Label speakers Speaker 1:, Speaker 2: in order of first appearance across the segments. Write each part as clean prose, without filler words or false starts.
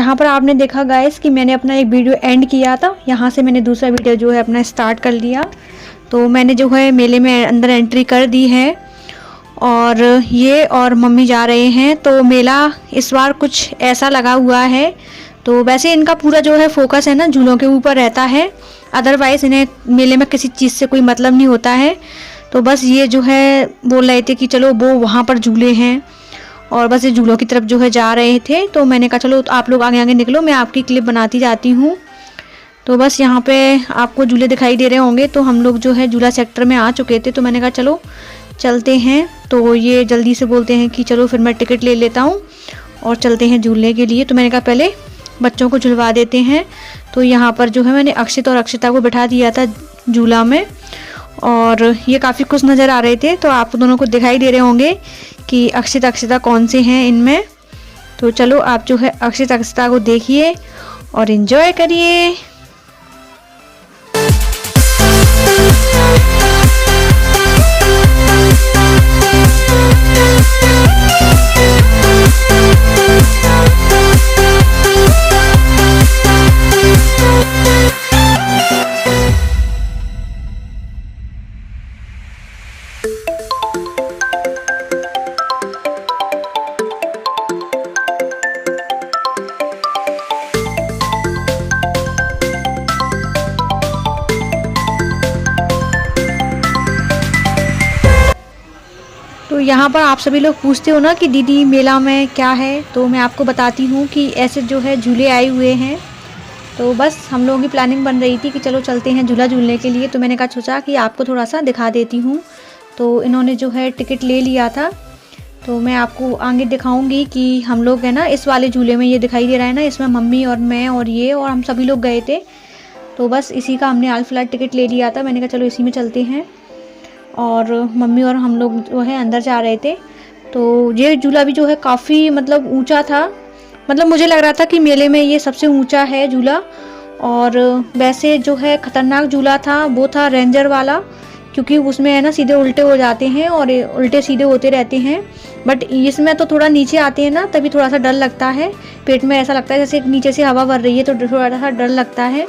Speaker 1: यहाँ पर आपने देखा गाइस कि मैंने अपना एक वीडियो एंड किया था, यहाँ से मैंने दूसरा वीडियो जो है अपना स्टार्ट कर लिया। तो मैंने जो है मेले में अंदर एंट्री कर दी है और ये और मम्मी जा रहे हैं। तो मेला इस बार कुछ ऐसा लगा हुआ है, तो वैसे इनका पूरा जो है फोकस है ना झूलों के ऊपर रहता है, अदरवाइज़ इन्हें मेले में किसी चीज़ से कोई मतलब नहीं होता है। तो बस ये जो है बोल रहे थे कि चलो वो वहाँ पर झूले हैं और बस ये झूलों की तरफ जो है जा रहे थे। तो मैंने कहा चलो आप लोग आगे आगे निकलो, मैं आपकी क्लिप बनाती जाती हूँ। तो बस यहाँ पे आपको झूले दिखाई दे रहे होंगे। तो हम लोग जो है झूला सेक्टर में आ चुके थे, तो मैंने कहा चलो चलते हैं। तो ये जल्दी से बोलते हैं कि चलो फिर मैं टिकट ले लेता हूँ और चलते हैं झूलने के लिए। तो मैंने कहा पहले बच्चों को झुलवा देते हैं। तो यहाँ पर जो है मैंने अक्षित और अक्षिता को बिठा दिया था झूला में और ये काफ़ी खुश नज़र आ रहे थे। तो आप दोनों को दिखाई दे रहे होंगे कि अक्षित अक्षिता कौन से हैं इनमें। तो चलो आप जो है अक्षित अक्षिता को देखिए और इन्जॉय करिए। तो यहाँ पर आप सभी लोग पूछते हो ना कि दीदी मेला में क्या है, तो मैं आपको बताती हूँ कि ऐसे जो है झूले आए हुए हैं। तो बस हम लोगों की प्लानिंग बन रही थी कि चलो चलते हैं झूला झूलने के लिए। तो मैंने कहा सोचा कि आपको थोड़ा सा दिखा देती हूँ। तो इन्होंने जो है टिकट ले लिया था, तो मैं आपको आगे दिखाऊंगी कि हम लोग है ना इस वाले झूले में, ये दिखाई दे रहा है ना, इसमें मम्मी और मैं और ये और हम सभी लोग गए थे। तो बस इसी का हमने हाल फिलहाल टिकट ले लिया था। मैंने कहा चलो इसी में चलते हैं और मम्मी और हम लोग जो है अंदर जा रहे थे। तो ये झूला भी जो है काफ़ी मतलब ऊंचा था, मतलब मुझे लग रहा था कि मेले में ये सबसे ऊंचा है झूला। और वैसे जो है ख़तरनाक झूला था वो था रेंजर वाला, क्योंकि उसमें है ना सीधे उल्टे हो जाते हैं और उल्टे सीधे होते रहते हैं। बट इसमें तो थोड़ा नीचे आते हैं ना, तभी थोड़ा सा डर लगता है, पेट में ऐसा लगता है जैसे नीचे से हवा भर रही है, तो थोड़ा सा डर लगता है।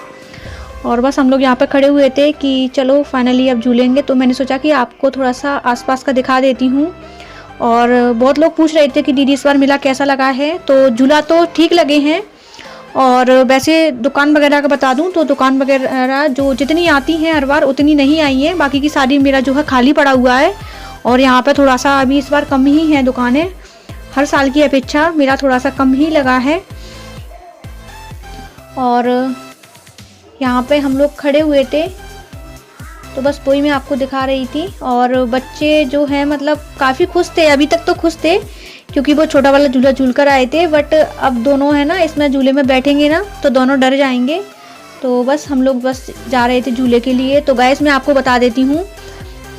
Speaker 1: और बस हम लोग यहाँ पे खड़े हुए थे कि चलो फाइनली अब झूलेंगे। तो मैंने सोचा कि आपको थोड़ा सा आसपास का दिखा देती हूँ। और बहुत लोग पूछ रहे थे कि दीदी इस बार मेला कैसा लगा है। तो झूला तो ठीक लगे हैं, और वैसे दुकान वगैरह का बता दूँ तो दुकान वगैरह जो जितनी आती हैं हर बार उतनी नहीं आई हैं, बाकी की सारी मेरा जो है खाली पड़ा हुआ है। और यहाँ पर थोड़ा सा अभी इस बार कम ही है दुकानें, हर साल की अपेक्षा मेरा थोड़ा सा कम ही लगा है। और यहाँ पे हम लोग खड़े हुए थे, तो बस वही मैं आपको दिखा रही थी। और बच्चे जो हैं मतलब काफ़ी खुश थे, अभी तक तो खुश थे क्योंकि वो छोटा वाला झूला झूल कर आए थे। बट अब दोनों है ना इसमें झूले में बैठेंगे ना तो दोनों डर जाएंगे। तो बस हम लोग बस जा रहे थे झूले के लिए। तो गाइस मैं आपको बता देती हूँ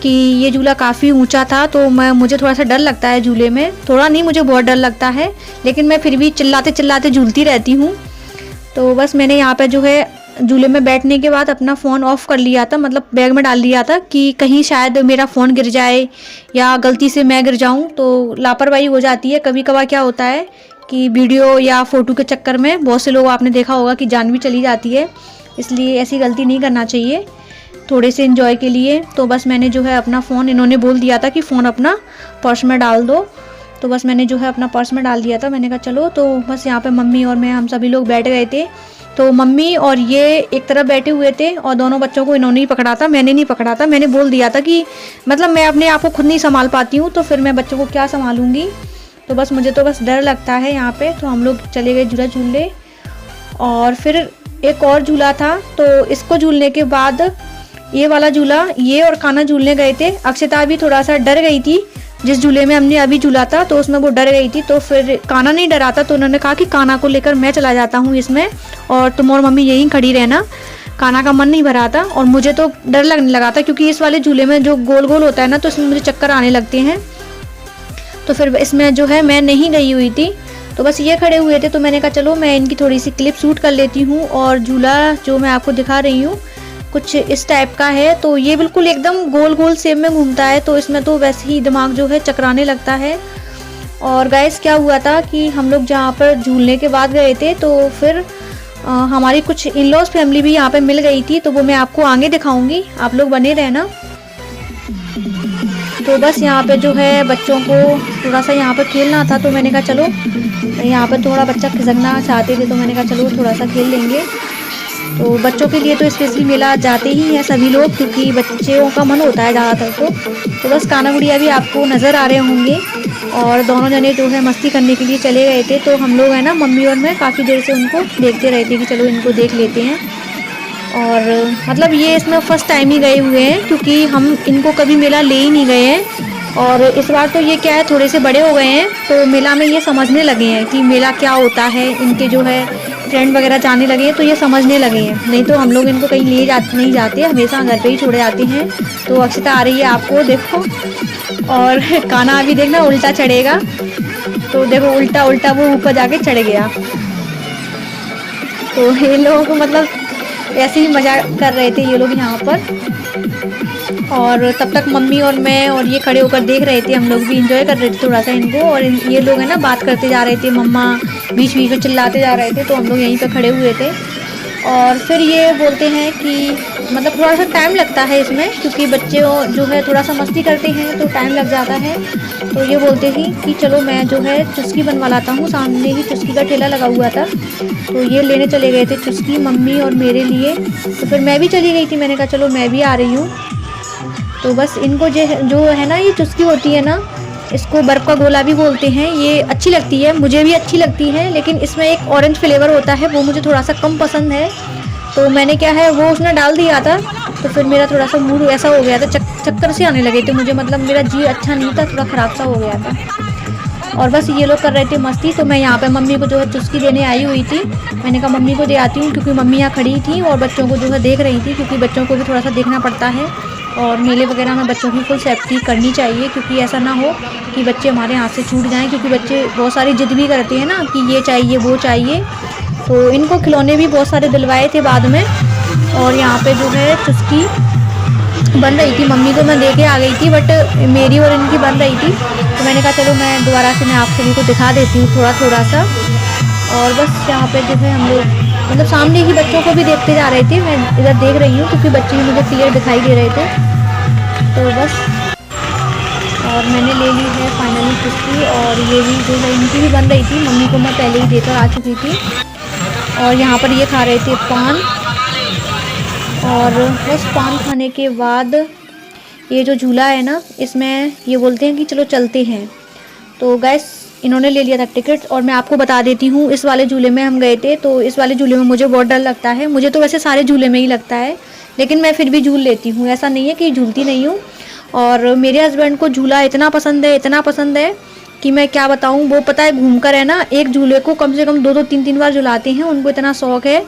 Speaker 1: कि ये झूला काफ़ी ऊंचा था, तो मुझे थोड़ा सा डर लगता है झूले में, थोड़ा नहीं मुझे बहुत डर लगता है, लेकिन मैं फिर भी चिल्लाते चिल्लाते झूलती रहती हूँ। तो बस मैंने यहाँ पर जो है झूले में बैठने के बाद अपना फ़ोन ऑफ़ कर लिया था, मतलब बैग में डाल लिया था कि कहीं शायद मेरा फ़ोन गिर जाए या गलती से मैं गिर जाऊं, तो लापरवाही हो जाती है। कभी कभार क्या होता है कि वीडियो या फ़ोटो के चक्कर में बहुत से लोग आपने देखा होगा कि जान भी चली जाती है, इसलिए ऐसी गलती नहीं करना चाहिए थोड़े से एंजॉय के लिए। तो बस मैंने जो है अपना फ़ोन, इन्होंने बोल दिया था कि फ़ोन अपना पर्स में डाल दो, तो बस मैंने जो है अपना पर्स में डाल दिया था। मैंने कहा चलो, तो बस यहाँ पर मम्मी और मैं हम सभी लोग बैठ गए थे। तो मम्मी और ये एक तरफ बैठे हुए थे और दोनों बच्चों को इन्होंने ही पकड़ा था, मैंने नहीं पकड़ा था। मैंने बोल दिया था कि मतलब मैं अपने आप को खुद नहीं संभाल पाती हूँ, तो फिर मैं बच्चों को क्या संभालूंगी। तो बस मुझे तो बस डर लगता है यहाँ पे। तो हम लोग चले गए झूला झूलने, और फिर एक और झूला था, तो इसको झूलने के बाद ये वाला झूला, ये और कान्हा झूलने गए थे। अक्षिता भी थोड़ा सा डर गई थी, जिस झूले में हमने अभी झूला था तो उसमें वो डर गई थी। तो फिर कान्हा नहीं डरा था, तो उन्होंने कहा कि कान्हा को लेकर मैं चला जाता हूँ इसमें, और तुम और मम्मी यहीं खड़ी रहना। कान्हा का मन नहीं भरा था और मुझे तो डर लगने लगा था, क्योंकि इस वाले झूले में जो गोल गोल होता है ना, तो इसमें मुझे चक्कर आने लगते हैं। तो फिर इसमें जो है मैं नहीं गई हुई थी, तो बस ये खड़े हुए थे। तो मैंने कहा चलो मैं इनकी थोड़ी सी क्लिप शूट कर लेती हूँ। और झूला जो मैं आपको दिखा रही हूँ कुछ इस टाइप का है, तो ये बिल्कुल एकदम गोल गोल शेप में घूमता है, तो इसमें तो वैसे ही दिमाग जो है चकराने लगता है। और गाइस क्या हुआ था कि हम लोग जहाँ पर झूलने के बाद गए थे तो फिर हमारी कुछ इन लॉज फैमिली भी यहाँ पे मिल गई थी, तो वो मैं आपको आगे दिखाऊंगी, आप लोग बने रहना। तो बस यहाँ पे जो है बच्चों को थोड़ा सा यहाँ पर खेलना था, तो मैंने कहा चलो, यहाँ पर थोड़ा बच्चा खिसकना चाहते थे तो मैंने कहा चलो थोड़ा सा खेल लेंगे। तो बच्चों के लिए तो स्पेशली मेला जाते ही हैं सभी लोग, क्योंकि बच्चों का मन होता है ज़्यादातर। तो बस काना गुड़िया भी आपको नज़र आ रहे होंगे, और दोनों जने जो है मस्ती करने के लिए चले गए थे। तो हम लोग है ना, मम्मी और मैं काफ़ी देर से उनको देखते रहे थे कि चलो इनको देख लेते हैं। और मतलब ये इसमें फ़र्स्ट टाइम ही गए हुए हैं, क्योंकि हम इनको कभी मेला ले ही नहीं गए हैं। और इस बार तो ये क्या है, थोड़े से बड़े हो गए हैं तो मेला में ये समझने लगे हैं कि मेला क्या होता है। इनके जो है फ्रेंड वगैरह जाने लगे हैं तो ये समझने लगे हैं, नहीं तो हम लोग इनको कहीं नहीं जाते, हमेशा घर पे ही छोड़े जाते हैं। तो अक्षता आ रही है, आपको देखो, और काना अभी देखना उल्टा चढ़ेगा, तो देखो उल्टा उल्टा वो ऊपर जाके चढ़ गया। तो ये लोग मतलब ऐसे ही मज़ा कर रहे थे ये लोग यहाँ पर। और तब तक मम्मी और मैं और ये खड़े होकर देख रहे थे, हम लोग भी इंजॉय कर रहे थे थोड़ा सा इनको। और ये लोग है ना बात करते जा रहे थे, मम्मा बीच बीच में चिल्लाते जा रहे थे, तो हम लोग यहीं पे खड़े हुए थे। और फिर ये बोलते हैं कि मतलब थोड़ा सा टाइम लगता है इसमें, क्योंकि बच्चे जो है थोड़ा सा मस्ती करते हैं तो टाइम लग जाता है। तो ये बोलते थे कि चलो मैं जो है चुस्की बनवा लाता हूँ, सामने ही चुस्की का ठेला लगा हुआ था, तो ये लेने चले गए थे चुस्की मम्मी और मेरे लिए। तो फिर मैं भी चली गई थी, मैंने कहा चलो मैं भी आ रही हूँ। तो बस इनको जो है ना, ये चुस्की होती है ना, इसको बर्फ़ का गोला भी बोलते हैं, ये अच्छी लगती है, मुझे भी अच्छी लगती है, लेकिन इसमें एक ऑरेंज फ्लेवर होता है, वो मुझे थोड़ा सा कम पसंद है। तो मैंने क्या है वो उसमें डाल दिया था, तो फिर मेरा थोड़ा सा मूड ऐसा हो गया था, चक्कर से आने लगे थे मुझे, मतलब मेरा जी अच्छा नहीं था, थोड़ा ख़राब सा हो गया था। और बस ये लोग कर रहे थे मस्ती, तो मैं यहाँ पे मम्मी को जो है चुस्की देने आई हुई थी। मैंने कहा मम्मी को दे आती हूँ, क्योंकि मम्मी यहाँ खड़ी थी और बच्चों को जो है देख रही थी, क्योंकि बच्चों को भी थोड़ा सा देखना पड़ता है। और मेले वगैरह में बच्चों की फुल सेफ्टी करनी चाहिए, क्योंकि ऐसा ना हो कि बच्चे हमारे हाथ से छूट जाएं, क्योंकि बच्चे बहुत सारी जिद भी करते हैं ना कि ये चाहिए वो चाहिए। तो इनको खिलौने भी बहुत सारे दिलवाए थे बाद में। और यहाँ पे जो है चुस्की बन रही थी, मम्मी को मैं दे के आ गई थी, बट मेरी और इनकी बन रही थी, तो मैंने कहा चलो मैं दोबारा से मैं आप सभी को दिखा देती हूँ थोड़ा सा। और बस यहाँ पे जो है हम लोग मतलब सामने ही बच्चों को भी देखते जा रहे थे, मैं इधर देख रही हूँ क्योंकि बच्चे भी मुझे क्लियर दिखाई दे रहे थे। तो बस, और मैंने ले ली है फाइनली चुस्की, और ये भी जो है इनकी भी बन रही थी, मम्मी को मैं पहले ही देकर आ चुकी थी। और यहाँ पर ये खा रहे थे पान, और बस पान खाने के बाद ये जो झूला है ना, इसमें ये बोलते हैं कि चलो चलते हैं। तो गैस इन्होंने ले लिया था टिकट, और मैं आपको बता देती हूँ इस वाले झूले में हम गए थे, तो इस वाले झूले में मुझे बहुत डर लगता है। मुझे तो वैसे सारे झूले में ही लगता है, लेकिन मैं फिर भी झूल लेती हूँ, ऐसा नहीं है कि झूलती नहीं हूँ। और मेरे हस्बैंड को झूला इतना पसंद है कि मैं क्या बताऊँ। वो पता है घूम कर है ना, एक झूले को कम से कम 2-2 3-3 बार झुलाते हैं, उनको इतना शौक़ है।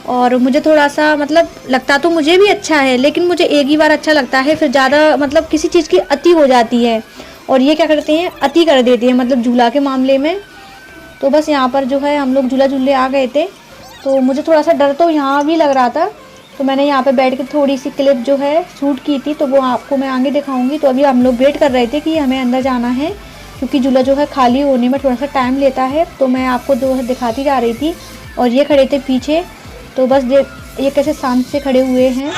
Speaker 1: और मुझे थोड़ा सा मतलब लगता तो मुझे भी अच्छा है, लेकिन मुझे एक ही बार अच्छा लगता है, फिर ज़्यादा मतलब किसी चीज़ की अति हो जाती है, और ये क्या करते हैं अति कर देते हैं, मतलब झूला के मामले में। तो बस यहाँ पर जो है हम लोग झूला झूले आ गए थे, तो मुझे थोड़ा सा डर तो यहाँ भी लग रहा था, तो मैंने यहाँ पे बैठ के थोड़ी सी क्लिप जो है शूट की थी, तो वो आपको मैं आगे दिखाऊंगी। तो अभी हम लोग वेट कर रहे थे कि हमें अंदर जाना है, क्योंकि झूला जो है खाली होने में थोड़ा सा टाइम लेता है, तो मैं आपको जो है दिखाती जा रही थी। और ये खड़े थे पीछे, तो बस ये कैसे शांत से खड़े हुए हैं,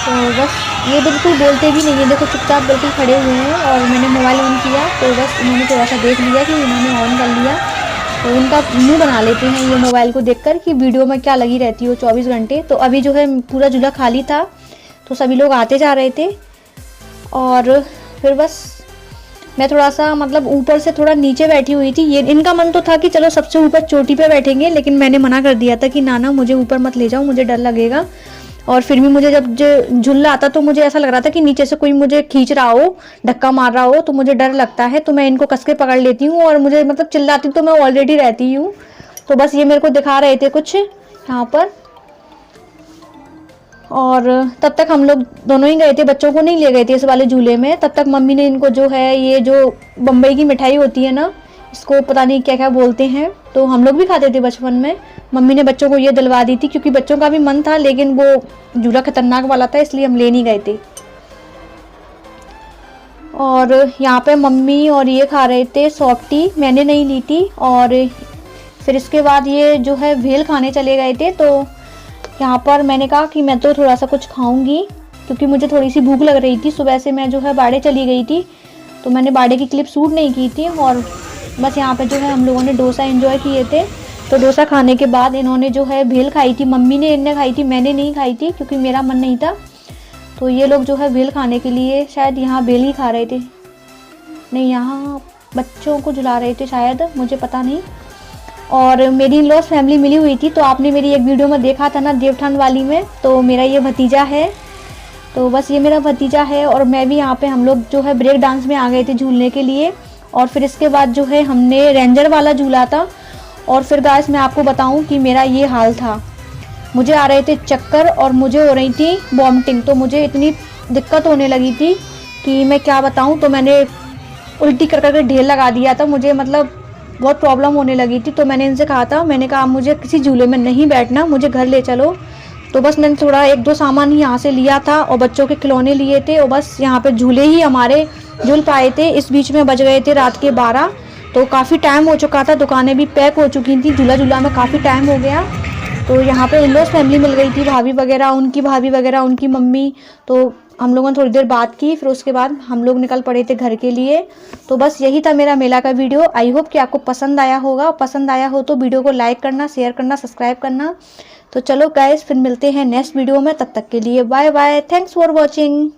Speaker 1: तो बस ये बिल्कुल बोलते भी नहीं है, देखो चुपचाप बिल्कुल खड़े हुए हैं। और मैंने मोबाइल ऑन किया तो बस इन्होंने थोड़ा सा देख लिया कि इन्होंने ऑन कर लिया, तो उनका मुंह बना लेते हैं ये मोबाइल को देखकर कि वीडियो में क्या लगी रहती हो 24 घंटे। तो अभी जो है पूरा झूला खाली था, तो सभी लोग आते जा रहे थे। और फिर बस मैं थोड़ा सा मतलब ऊपर से थोड़ा नीचे बैठी हुई थी। ये इनका मन तो था कि चलो सबसे ऊपर चोटी पे बैठेंगे, लेकिन मैंने मना कर दिया था कि ना मुझे ऊपर मत ले जाओ, मुझे डर लगेगा। और फिर भी मुझे जब झूला आता तो मुझे ऐसा लग रहा था कि नीचे से कोई मुझे खींच रहा हो, धक्का मार रहा हो, तो मुझे डर लगता है, तो मैं इनको कस के पकड़ लेती हूँ, और मुझे मतलब चिल्लाती तो मैं ऑलरेडी रहती हूँ। तो बस ये मेरे को दिखा रहे थे कुछ यहाँ पर, और तब तक हम लोग दोनों ही गए थे, बच्चों को नहीं ले गए थे इस वाले झूले में। तब तक मम्मी ने इनको जो है ये जो बम्बई की मिठाई होती है ना, इसको पता नहीं क्या क्या बोलते हैं, तो हम लोग भी खाते थे बचपन में। मम्मी ने बच्चों को ये दिलवा दी थी, क्योंकि बच्चों का भी मन था, लेकिन वो झूला खतरनाक वाला था, इसलिए हम ले नहीं गए थे। और यहाँ पे मम्मी और ये खा रहे थे सॉफ्ट टी, मैंने नहीं ली थी। और फिर इसके बाद ये जो है भेल खाने चले गए थे। तो यहाँ पर मैंने कहा कि मैं तो थोड़ा सा कुछ खाऊंगी क्योंकि मुझे थोड़ी सी भूख लग रही थी। सुबह से मैं जो है बाड़े चली गई थी, तो मैंने बाड़े की क्लिप शूट नहीं की थी। और बस यहाँ पे जो है हम लोगों ने डोसा एंजॉय किए थे। तो डोसा खाने के बाद इन्होंने जो है भेल खाई थी, मम्मी ने इन्हें खाई थी, मैंने नहीं खाई थी क्योंकि मेरा मन नहीं था। तो ये लोग जो है भेल खाने के लिए शायद यहाँ भेल ही खा रहे थे, नहीं यहाँ बच्चों को झुला रहे थे शायद, मुझे पता नहीं। और मेरी इन लॉज फैमिली मिली हुई थी। तो आपने मेरी एक वीडियो में देखा था ना देवठान वाली में, तो मेरा ये भतीजा है। तो बस ये मेरा भतीजा है। और मैं भी यहाँ पे हम लोग जो है ब्रेक डांस में आ गए थे झूलने के लिए। और फिर इसके बाद जो है हमने रेंजर वाला झूला था। और फिर गाइस मैं आपको बताऊं कि मेरा ये हाल था, मुझे आ रहे थे चक्कर और मुझे हो रही थी वॉमिटिंग। तो मुझे इतनी दिक्कत होने लगी थी कि मैं क्या बताऊं। तो मैंने उल्टी कर करके ढेर लगा दिया था, मुझे मतलब बहुत प्रॉब्लम होने लगी थी। तो मैंने इनसे कहा था, मैंने कहा मुझे किसी झूले में नहीं बैठना, मुझे घर ले चलो। तो बस मैंने थोड़ा 1-2 सामान ही यहाँ से लिया था और बच्चों के खिलौने लिए थे। और बस यहाँ पे झूले ही हमारे झूल पाए थे। इस बीच में बज गए थे रात के 12। तो काफ़ी टाइम हो चुका था, दुकानें भी पैक हो चुकी थी, झूला में काफ़ी टाइम हो गया। तो यहाँ पे इन-लॉज फैमिली मिल गई थी, भाभी वगैरह, उनकी भाभी वगैरह, उनकी मम्मी। तो हम लोगों ने थोड़ी देर बात की, फिर उसके बाद हम लोग निकल पड़े थे घर के लिए। तो बस यही था मेरा मेला का वीडियो। आई होप कि आपको पसंद आया होगा। पसंद आया हो तो वीडियो को लाइक करना, शेयर करना, सब्सक्राइब करना। तो चलो गाइस फिर मिलते हैं नेक्स्ट वीडियो में, तब तक के लिए bye bye, thanks for watching.